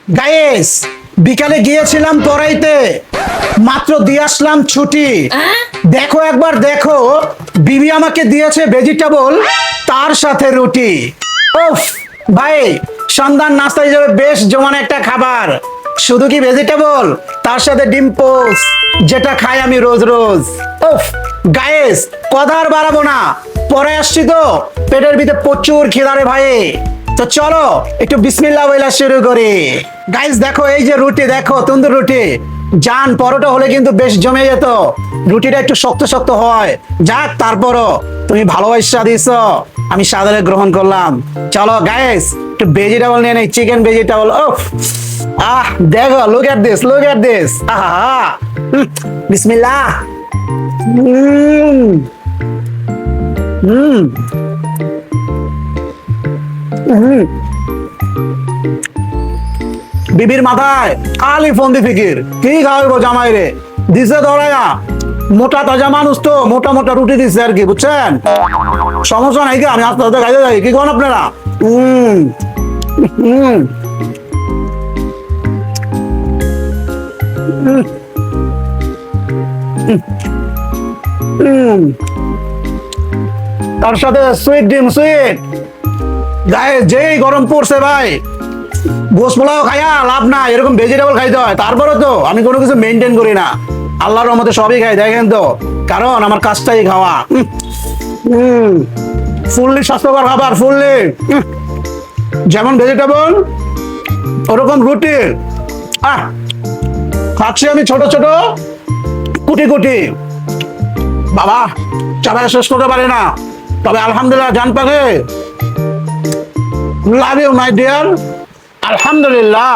Guys, বিকালে গিয়েছিলাম পড়াইতে, মাত্র দিয়ে আসলাম ছুটি। দেখো একবার দেখো, বিবি আমাকে দিয়েছে ভেজিটেবল, তার সাথে রুটি। উফ ভাই, সন্ধ্যার নাস্তা হিসেবে বেশ জমান একটা খাবার। শুধু কি ভেজিটেবল, তার সাথে ডিম পোস্ট, যেটা খাই আমি রোজ রোজ। উফ গাইস, কথা আর বাড়াবো না, পরে আসছি তো, পেটের ভিতরে প্রচুর খিদা রে ভাই। তো চলো একটু বিসমিল্লাহ বইলা শুরু করি। গাইস দেখো, এই যে রুটি দেখো, তন্দুর রুটি। জান পরোটা হলে কিন্তু বেশ জমে যেত, রুটিটা একটু শক্ত শক্ত হয়। যাক, তারপরও তুমি ভালোবাসা দিছো, আমি সাদরে গ্রহণ করলাম। চলো গাইস, একটু ভেজিটেবল নিয়ে নেই, চিকেন ভেজিটেবল। উফ দেখো, look at this, look at this. আহা, বিসমিল্লাহ। হুম হুম হুম। বিবির মাথায় খালি ফন্দি ফিকির, কি খাওয়াবো জামাই রে, দিছে ধরায়া। মোটা তাজা মানুষ তো, মোটা মোটা রুটি দিচ্ছে আর কি, বুঝছেন? সমস্যা নাই, কি আমি আস্তে আস্তে খাইতে যাই, কি করেন আপনারা? হম হম তার সাথে সুইট ডিম, সুইট। গায়ে যেই গরম পড়ছে ভাই, গোস পোলাও খাইয়া লাভ নাই, এরকম ভেজিটেবল খাইতে হয়। তারপরে তো আমি কোনো কিছু মেনটেন করি না, আল্লাহর রহমতে সবই খাই, দেখেন তো, কারণ আমার কাজটাই খাওয়া। ফুললি স্বাস্থ্যকর খাবার, ফুললি। যেমন ভেজিটেবল, ওরকম রুটি। খাচ্ছি আমি ছোট ছোট কুটি কুটি, বাবা চাপায় শেষ করতে পারে না। তবে আলহামদুলিল্লাহ জান পাকে, লাভ ইউ মাই ডিয়ার, আলহামদুলিল্লাহ।